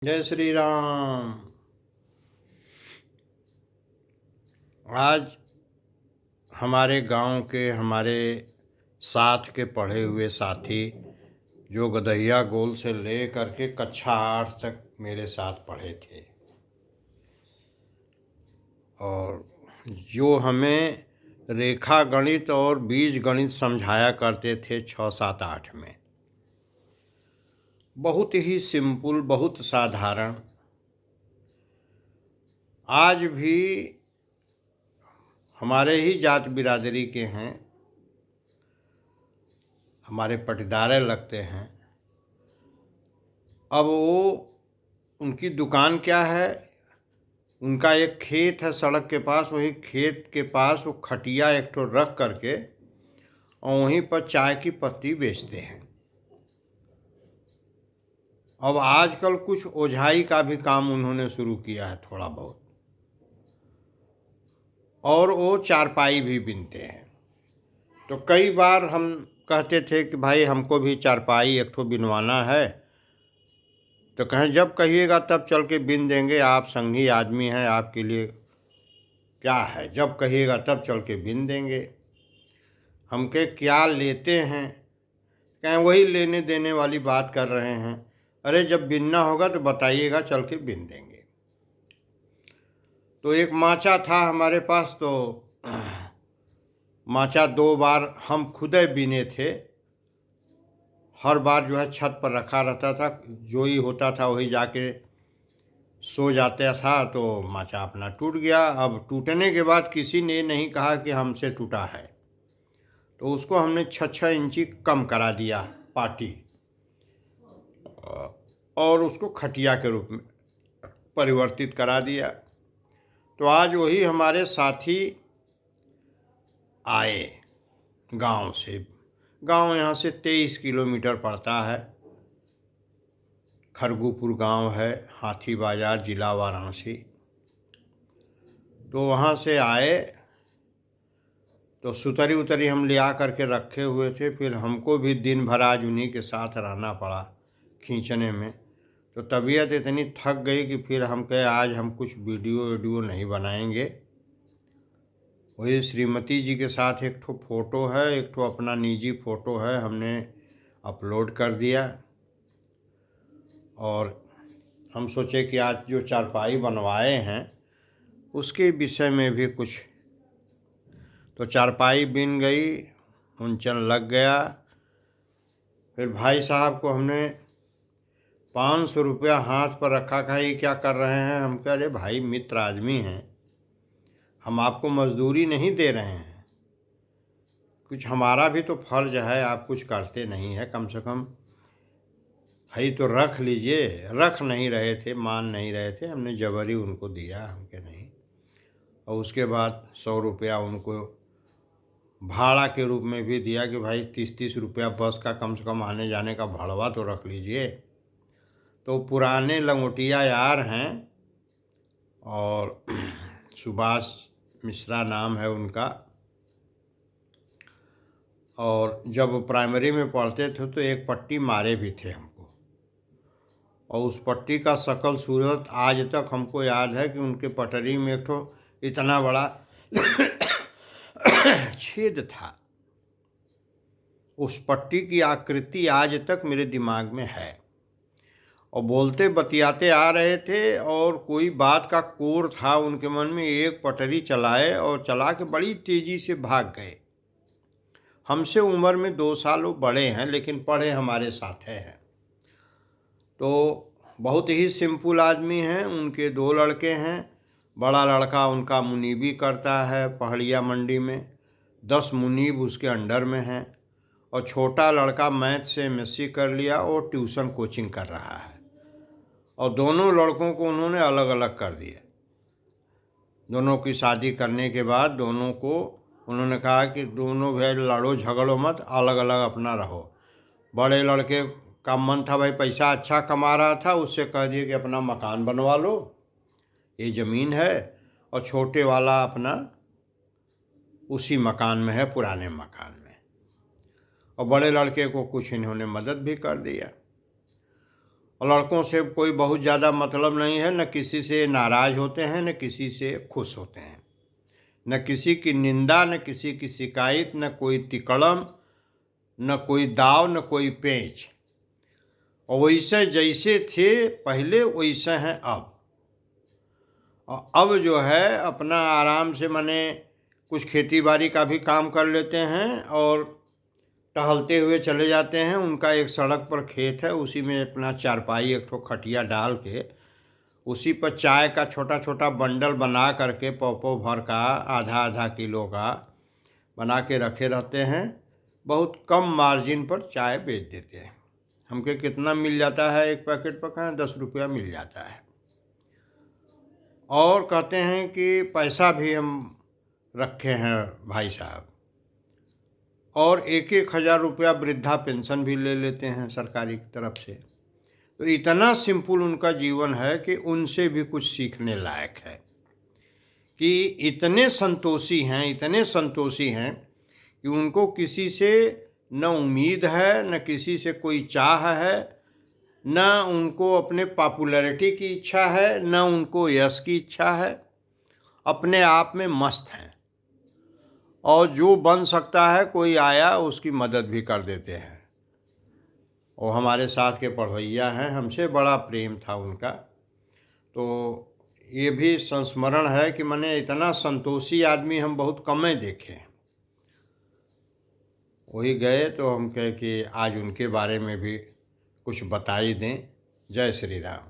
जय श्री राम। आज हमारे गांव के हमारे साथ के पढ़े हुए साथी जो गदहिया गोल से ले करके कक्षा 8 तक मेरे साथ पढ़े थे और जो हमें रेखा गणित और बीज गणित समझाया करते थे 6, 7, 8 में, बहुत ही सिंपल, बहुत साधारण, आज भी हमारे ही जात बिरादरी के हैं, हमारे पटीदारे लगते हैं। अब वो उनकी दुकान क्या है, उनका एक खेत है सड़क के पास, वही खेत के पास वो खटिया एक ठो रख करके और वहीं पर चाय की पत्ती बेचते हैं। अब आजकल कुछ ओझाई का भी काम उन्होंने शुरू किया है थोड़ा बहुत, और वो चारपाई भी बिनते हैं। तो कई बार हम कहते थे कि भाई हमको भी चारपाई एक ठो बिनवाना है, तो कहें जब कहिएगा तब चल के बिन देंगे, आप संगी आदमी हैं, आपके लिए क्या है, जब कहिएगा तब चल के बिन देंगे। हम के क्या लेते हैं, कहें वही लेने देने वाली बात कर रहे हैं। अरे जब बिनना होगा तो बताइएगा, चल के बिन देंगे। तो एक माचा था हमारे पास, तो माचा 2 बार हम खुद ही बिने थे। हर बार जो है छत पर रखा रहता था, जो ही होता था वही जाके सो जाता था, तो माचा अपना टूट गया। अब टूटने के बाद किसी ने नहीं कहा कि हमसे टूटा है, तो उसको हमने 6-6 इंची कम करा दिया पाटी, और उसको खटिया के रूप में परिवर्तित करा दिया। तो आज वही हमारे साथी आए गांव से। गांव यहाँ से 23 किलोमीटर पड़ता है, खरगूपुर गांव है, हाथी बाजार, जिला वाराणसी। तो वहाँ से आए तो सुतरी उतरी हम ले आ करके रखे हुए थे। फिर हमको भी दिन भर आज उन्हीं के साथ रहना पड़ा खींचने में। तो तबीयत इतनी थक गई कि फिर हम कहे आज हम कुछ वीडियो नहीं बनाएंगे। वही श्रीमती जी के साथ एक ठो फोटो है, एक ठो अपना निजी फ़ोटो है, हमने अपलोड कर दिया। और हम सोचे कि आज जो चारपाई बनवाए हैं उसके विषय में भी कुछ। तो चारपाई बिन गई, उंचन लग गया। फिर भाई साहब को हमने 500 रुपया हाथ पर रखा, कहा ये क्या कर रहे हैं। हम कह रहे भाई मित्र आदमी हैं, हम आपको मजदूरी नहीं दे रहे हैं, कुछ हमारा भी तो फर्ज है, आप कुछ करते नहीं है, कम से कम है तो रख लीजिए। रख नहीं रहे थे, मान नहीं रहे थे, हमने जबरी उनको दिया, हम के नहीं। और उसके बाद 100 रुपया उनको भाड़ा के रूप में भी दिया कि भाई 30-30 रुपया बस का कम से कम आने जाने का भाड़वा तो रख लीजिए। तो पुराने लंगोटिया यार हैं, और सुभाष मिश्रा नाम है उनका। और जब प्राइमरी में पढ़ते थे तो एक पट्टी मारे भी थे हमको, और उस पट्टी का शकल सूरत आज तक हमको याद है कि उनके पटरी में एक ठो इतना बड़ा छेद था। उस पट्टी की आकृति आज तक मेरे दिमाग में है। और बोलते बतियाते आ रहे थे, और कोई बात का कोर था उनके मन में, एक पटरी चलाए और चला के बड़ी तेजी से भाग गए। हमसे उम्र में 2 साल वो बड़े हैं, लेकिन पढ़े हमारे साथ हैं। तो बहुत ही सिंपल आदमी हैं। उनके 2 लड़के हैं। बड़ा लड़का उनका मुनीबी करता है पहाड़िया मंडी में, 10 मुनीब उसके अंडर में हैं। और छोटा लड़का मैथ से एमएससी कर लिया और ट्यूशन कोचिंग कर रहा है। और दोनों लड़कों को उन्होंने अलग अलग कर दिया। दोनों की शादी करने के बाद दोनों को उन्होंने कहा कि दोनों भाई लड़ो झगड़ो मत, अलग अलग अपना रहो। बड़े लड़के का मन था भाई पैसा अच्छा कमा रहा था, उससे कह दिए कि अपना मकान बनवा लो, ये ज़मीन है। और छोटे वाला अपना उसी मकान में है, पुराने मकान में। और बड़े लड़के को कुछ इन्होंने मदद भी कर दिया। और लड़कों से कोई बहुत ज़्यादा मतलब नहीं है, न किसी से नाराज़ होते हैं न किसी से खुश होते हैं, न किसी की निंदा न किसी की शिकायत, न कोई तिकड़म न कोई दाव न कोई पेंच। और वैसे जैसे थे पहले वैसे हैं अब। और अब जो है अपना आराम से माने कुछ खेती बाड़ी का भी काम कर लेते हैं और टहलते हुए चले जाते हैं। उनका एक सड़क पर खेत है, उसी में अपना चारपाई एक ठो खटिया डाल के उसी पर चाय का छोटा छोटा बंडल बना करके पौ भर का आधा आधा किलो का बना के रखे रहते हैं। बहुत कम मार्जिन पर चाय बेच देते हैं। हमके कितना मिल जाता है एक पैकेट पर, कहाँ 10 रुपया मिल जाता है। और कहते हैं कि पैसा भी हम रखे हैं भाई साहब, और 1,000 रुपया वृद्धा पेंशन भी ले लेते हैं सरकारी की तरफ से। तो इतना सिंपल उनका जीवन है कि उनसे भी कुछ सीखने लायक है कि इतने संतोषी हैं कि उनको किसी से न उम्मीद है न किसी से कोई चाह है, न उनको अपने पॉपुलैरिटी की इच्छा है न उनको यश की इच्छा है। अपने आप में मस्त हैं और जो बन सकता है कोई आया उसकी मदद भी कर देते हैं। और हमारे साथ के पढ़वैया हैं, हमसे बड़ा प्रेम था उनका। तो ये भी संस्मरण है कि मैंने इतना संतोषी आदमी हम बहुत कम ही देखे। वही गए तो हम कहे कि आज उनके बारे में भी कुछ बता ही दें। जय श्री राम।